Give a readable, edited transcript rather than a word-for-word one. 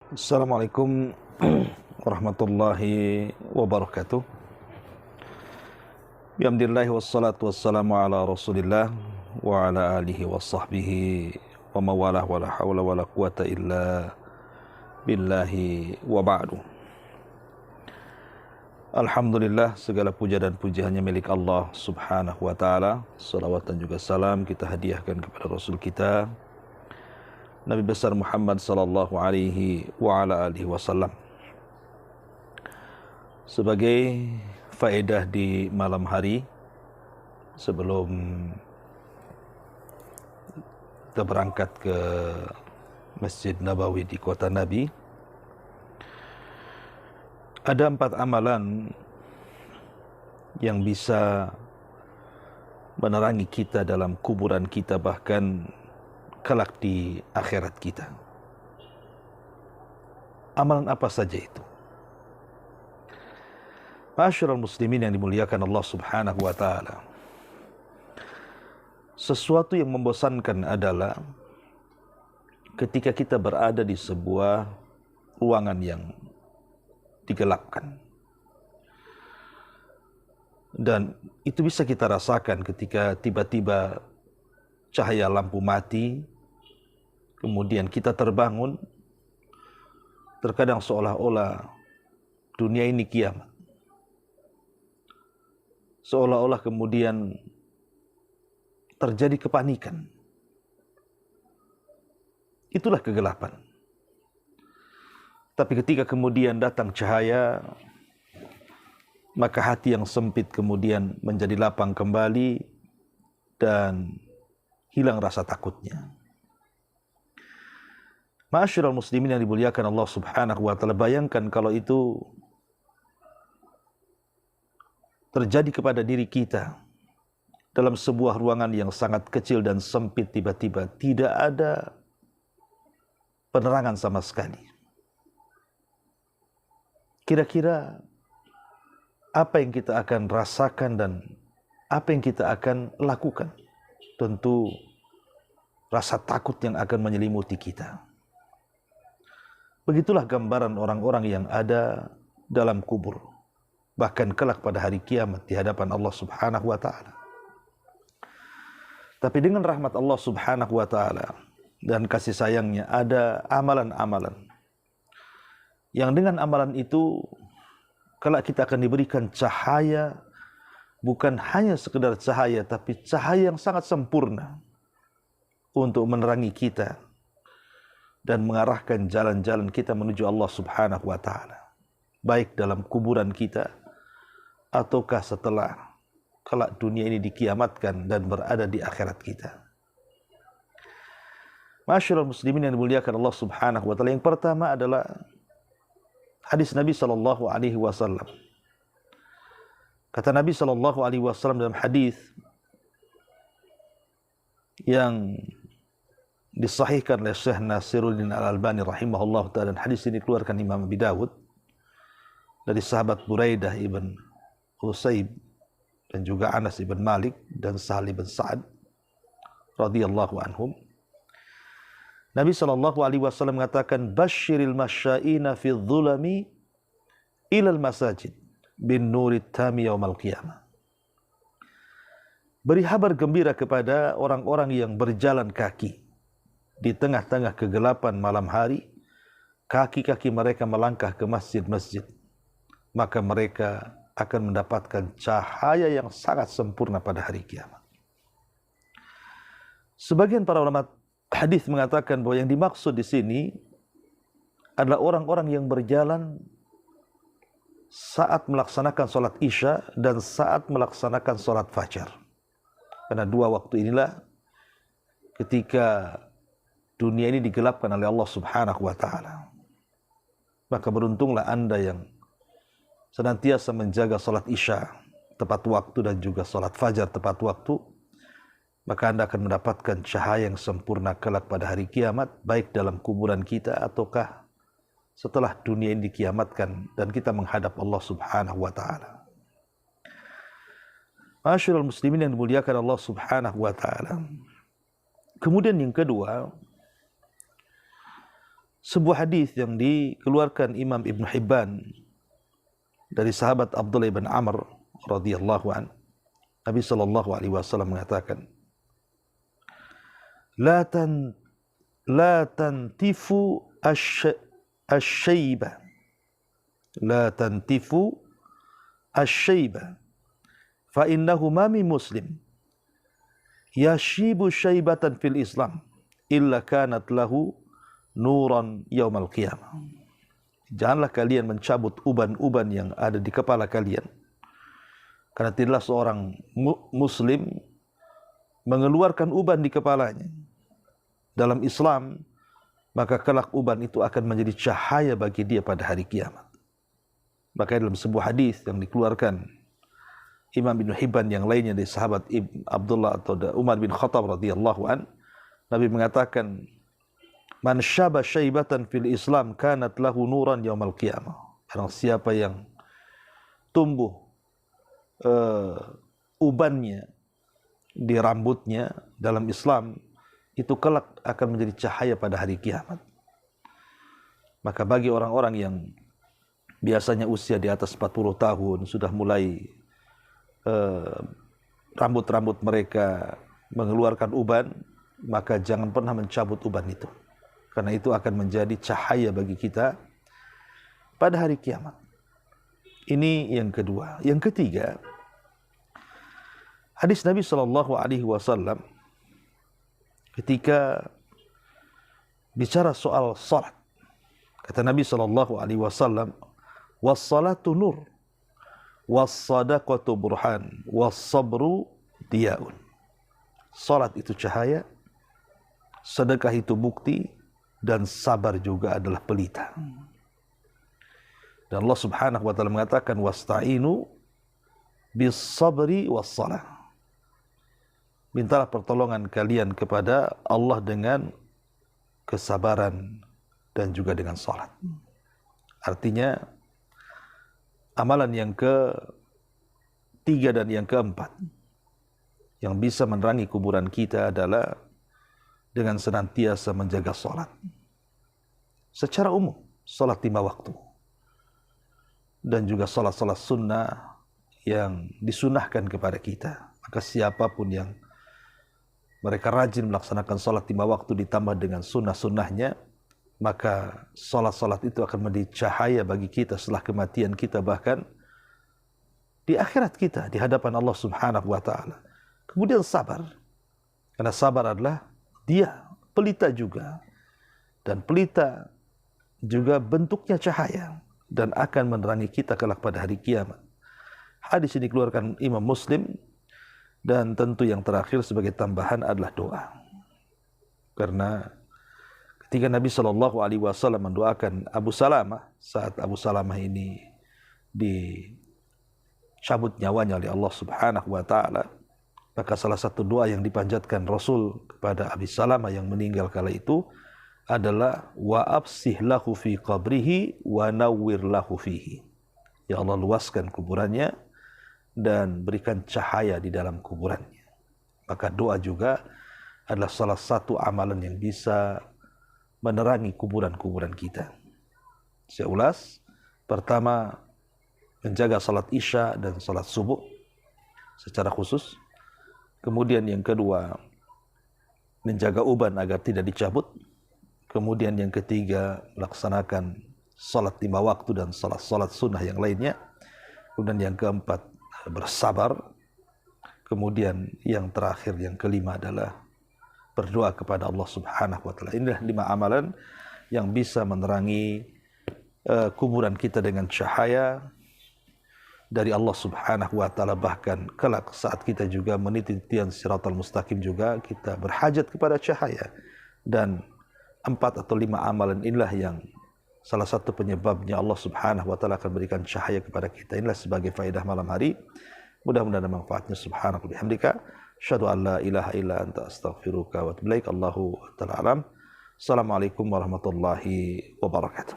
Assalamualaikum warahmatullahi wabarakatuh. Bihamdillahi wassalatu wassalamu ala rasulillah wa ala alihi wa sahbihi wa mawalah wa la hawla wa la quwata illa billahi wa ba'du. Alhamdulillah, segala puja dan puji hanya milik Allah subhanahu wa ta'ala. Salawat dan juga salam kita hadiahkan kepada Rasul kita Nabi besar Muhammad sallallahu alaihi wa ala alihi wasallam. Sebagai faedah di malam hari sebelum kita berangkat ke Masjid Nabawi di kota Nabi, ada 4 amalan yang bisa menerangi kita dalam kuburan kita, bahkan kelak di akhirat kita. Amalan apa saja itu? Ma'asyiral muslimin yang dimuliakan Allah subhanahu wa ta'ala, sesuatu yang membosankan adalah ketika kita berada di sebuah ruangan yang digelapkan. Dan itu bisa kita rasakan ketika tiba-tiba cahaya lampu mati, kemudian kita terbangun, terkadang seolah-olah dunia ini kiamat. Seolah-olah kemudian terjadi kepanikan. Itulah kegelapan. Tapi ketika kemudian datang cahaya, maka hati yang sempit kemudian menjadi lapang kembali dan hilang rasa takutnya. Ma'asyiral muslimin yang dimuliakan Allah subhanahu wa ta'ala, bayangkan kalau itu terjadi kepada diri kita dalam sebuah ruangan yang sangat kecil dan sempit, tiba-tiba tidak ada penerangan sama sekali. Kira-kira apa yang kita akan rasakan dan apa yang kita akan lakukan? Tentu rasa takut yang akan menyelimuti kita. Begitulah gambaran orang-orang yang ada dalam kubur, bahkan kelak pada hari kiamat di hadapan Allah subhanahu wa ta'ala. Tapi dengan rahmat Allah subhanahu wa ta'ala dan kasih sayangnya, ada amalan-amalan yang dengan amalan itu kelak kita akan diberikan cahaya, bukan hanya sekedar cahaya, tapi cahaya yang sangat sempurna untuk menerangi kita dan mengarahkan jalan-jalan kita menuju Allah subhanahu wa ta'ala, baik dalam kuburan kita ataukah setelah kelak dunia ini dikiamatkan dan berada di akhirat kita. Ma'asyiral muslimin yang dimuliakan Allah subhanahu wa ta'ala, yang pertama adalah hadis Nabi sallallahu alaihi wasallam. Kata Nabi sallallahu alaihi wasallam dalam hadis yang disahihkan oleh Syekh Nasiruddin Al-Albani rahimahullah ta'ala, dan hadis ini keluarkan Imam Abi Dawud dari sahabat Buraidah ibn Husayb dan juga Anas ibn Malik dan Sahal ibn Sa'ad radhiyallahu anhum. Nabi sallallahu alaihi wasallam mengatakan, "Basyiril masyaina fi dhulami ilal masajid bin nurit tami yaumal qiyamah." Beri kabar gembira kepada orang-orang yang berjalan kaki di tengah-tengah kegelapan malam hari, kaki-kaki mereka melangkah ke masjid-masjid, maka mereka akan mendapatkan cahaya yang sangat sempurna pada hari kiamat. Sebagian para ulama hadis mengatakan bahwa yang dimaksud di sini adalah orang-orang yang berjalan saat melaksanakan sholat isya dan saat melaksanakan sholat fajar. Karena 2 waktu inilah ketika dunia ini digelapkan oleh Allah subhanahu wa ta'ala. Maka beruntunglah Anda yang senantiasa menjaga sholat isya tepat waktu dan juga sholat fajar tepat waktu, maka Anda akan mendapatkan cahaya yang sempurna kelak pada hari kiamat, baik dalam kuburan kita ataukah setelah dunia ini dikiamatkan dan kita menghadap Allah subhanahu wa ta'ala. Ma'asyiral muslimin yang dimuliakan Allah subhanahu wa ta'ala, Kemudian yang kedua, sebuah hadis yang dikeluarkan Imam Ibn Hibban dari sahabat Abdullah bin Amr radhiyallahu an. Nabi sallallahu alaihi wasallam mengatakan, la tantifu asy-syaiba. La tantifu asy-syaiba. Fa innahu ma min muslim yashibu syaibatan fil Islam illa kanat lahu nuran yaumal qiyamah. Janganlah kalian mencabut uban-uban yang ada di kepala kalian, karena tidaklah seorang muslim mengeluarkan uban di kepalanya dalam Islam, maka kelak uban itu akan menjadi cahaya bagi dia pada hari kiamat. Maka dalam sebuah hadis yang dikeluarkan Imam Ibn Hibban yang lainnya dari sahabat Abdullah atau Umar bin Khattab radhiyallahu an, Nabi mengatakan, man syaba syaibatan fil Islam kanat lahu nuran yaumal qiyamah. Barang siapa yang tumbuh ubannya di rambutnya dalam Islam, itu kelak akan menjadi cahaya pada hari kiamat. Maka bagi orang-orang yang biasanya usia di atas 40 tahun sudah mulai rambut-rambut mereka mengeluarkan uban, maka jangan pernah mencabut uban itu, karena itu akan menjadi cahaya bagi kita pada hari kiamat. Ini yang kedua. Yang ketiga, hadis Nabi SAW ketika bicara soal salat, kata Nabi SAW, was-salatu nur, was-sadaqatu burhan, was-sabru diyaun. Salat itu cahaya, sedekah itu bukti, dan sabar juga adalah pelita. Dan Allah Subhanahu wa taala mengatakan, wasta'inu bis-sabri was-salah. Mintalah pertolongan kalian kepada Allah dengan kesabaran dan juga dengan salat. Artinya amalan yang ketiga dan yang keempat yang bisa menerangi kuburan kita adalah dengan senantiasa menjaga salat. Secara umum, salat 5 waktu. Dan juga salat-salat sunnah yang disunahkan kepada kita. Maka siapapun yang mereka rajin melaksanakan salat 5 waktu ditambah dengan sunnah-sunnahnya, maka salat-salat itu akan menjadi cahaya bagi kita setelah kematian kita, bahkan di akhirat kita, di hadapan Allah Subhanahu wa ta'ala. Kemudian sabar. Karena sabar adalah dia pelita juga. Dan pelita juga bentuknya cahaya dan akan menerangi kita kelak pada hari kiamat. Hadis ini dikeluarkan Imam Muslim, dan tentu yang terakhir sebagai tambahan adalah doa. Karena ketika Nabi SAW mendoakan Abu Salamah, saat Abu Salamah ini dicabut nyawanya oleh Allah Subhanahu wa ta'ala, maka salah satu doa yang dipanjatkan Rasul kepada Abi Salamah yang meninggal kala itu adalah wa absih lahu fi qabrihi wa nawwir lahu fihi. Ya Allah, luaskan kuburannya dan berikan cahaya di dalam kuburannya. Maka doa juga adalah salah satu amalan yang bisa menerangi kuburan-kuburan kita. Saya ulas. Pertama, menjaga salat isya dan salat subuh secara khusus. Kemudian yang kedua, menjaga uban agar tidak dicabut. Kemudian yang ketiga, melaksanakan salat 5 waktu dan salat-salat sunnah yang lainnya. Kemudian yang keempat, bersabar. Kemudian yang terakhir, yang kelima adalah berdoa kepada Allah Subhanahu wa ta'ala. Inilah 5 amalan yang bisa menerangi kuburan kita dengan cahaya dari Allah Subhanahu wa ta'ala. Bahkan kelak saat kita juga meniti titian siratal mustaqim juga kita berhajat kepada cahaya. Dan 4 atau 5 amalan inilah yang salah satu penyebabnya Allah Subhanahu wa ta'ala akan berikan cahaya kepada kita. Inilah sebagai faedah malam hari. Mudah-mudahan ada manfaatnya. Subhanaka bihamdika asyhadu an la ilaha illa anta astaghfiruka wa atubu ilaik. Allahu ta'ala alam. Assalamualaikum warahmatullahi wabarakatuh.